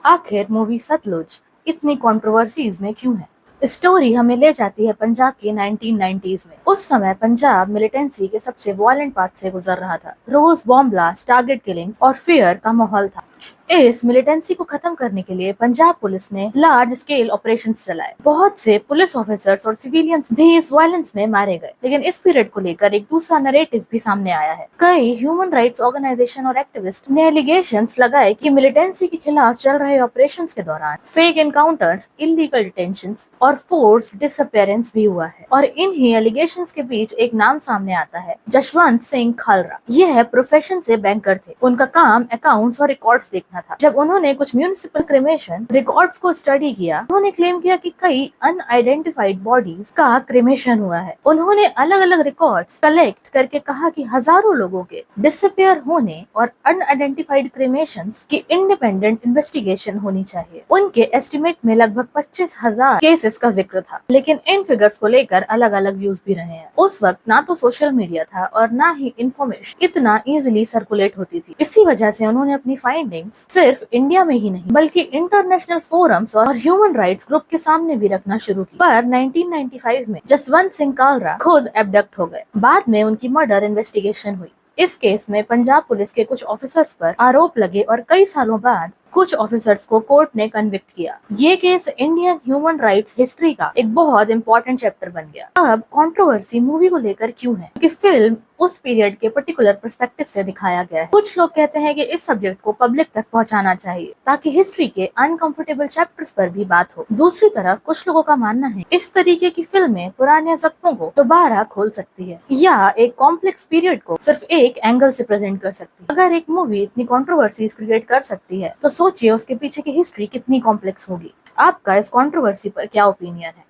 आखिर मूवी सतलुज इतनी कंट्रोवर्सीज में क्यों है? स्टोरी हमें ले जाती है पंजाब के 1990s में। उस समय पंजाब मिलिटेंसी के सबसे वायलेंट पार्ट से गुजर रहा था। रोज बॉम्ब ब्लास्ट, टारगेट किलिंग्स और फियर का माहौल था। इस मिलिटेंसी को खत्म करने के लिए पंजाब पुलिस ने लार्ज स्केल ऑपरेशंस चलाए। बहुत से पुलिस ऑफिसर्स और सिविलियंस भी इस वायलेंस में मारे गए। लेकिन इस पीरियड को लेकर एक दूसरा नैरेटिव भी सामने आया है। कई ह्यूमन राइट्स ऑर्गेनाइजेशन और एक्टिविस्ट ने एलिगेशंस लगाए कि मिलिटेंसी के खिलाफ चल रहे ऑपरेशंस के दौरान फेक एनकाउंटर्स, इलीगल डिटेंशंस और फोर्स डिसअपियरेंस भी हुआ है। और इन्हीं एलिगेशंस के बीच एक नाम सामने आता है, जसवंत सिंह खालरा। यह प्रोफेशन से बैंकर थे। उनका काम अकाउंट्स और रिकॉर्ड्स देखना था। जब उन्होंने कुछ म्यूनिसिपल क्रिमेशन रिकॉर्ड्स को स्टडी किया, उन्होंने क्लेम किया कि कई अनआइडेंटिफाइड बॉडीज का क्रिमेशन हुआ है। उन्होंने अलग अलग रिकॉर्ड्स कलेक्ट करके कहा कि हजारों लोगों के डिसअपियर होने और अनआइडेंटिफाइड क्रिमेशंस की इंडिपेंडेंट इन्वेस्टिगेशन होनी चाहिए। उनके एस्टिमेट में लगभग 25,000 केसेस का जिक्र था। लेकिन इन फिगर्स को लेकर अलग अलग व्यूज भी रहे हैं। उस वक्त ना तो सोशल मीडिया था और ना ही इंफॉर्मेशन इतना इजीली सर्कुलेट होती थी। इसी वजह से उन्होंने अपनी फाइंडिंग्स सिर्फ इंडिया में ही नहीं बल्कि इंटरनेशनल फोरम्स और ह्यूमन राइट्स ग्रुप के सामने भी रखना शुरू किया। पर 1995 में जसवंत सिंह कालरा खुद एब्डक्ट हो गए। बाद में उनकी मर्डर इन्वेस्टिगेशन हुई। इस केस में पंजाब पुलिस के कुछ ऑफिसर्स पर आरोप लगे और कई सालों बाद कुछ ऑफिसर्स को कोर्ट ने कन्विक्ट किया। ये case Indian human rights history का एक बहुत इंपॉर्टेंट चैप्टर बन गया। अब कंट्रोवर्सी मूवी को लेकर क्यों है? क्योंकि फिल्म उस पीरियड के पर्टिकुलर पर्सपेक्टिव से दिखाया गया है। कुछ लोग कहते हैं कि इस सब्जेक्ट को पब्लिक तक पहुंचाना चाहिए ताकि हिस्ट्री के अनकंफर्टेबल चैप्टर्स पर भी बात हो। दूसरी तरफ कुछ लोगों का मानना है इस तरीके की फिल्में पुराने जख्मों को दोबारा खोल सकती है या एक कॉम्प्लेक्स पीरियड को सिर्फ एक एंगल से प्रेजेंट कर सकती है। अगर एक मूवी इतनी कंट्रोवर्सीज क्रिएट कर सकती है तो सोचिए उसके पीछे की हिस्ट्री कितनी कॉम्प्लेक्स होगी। आपका इस कंट्रोवर्सी पर क्या ओपिनियन है?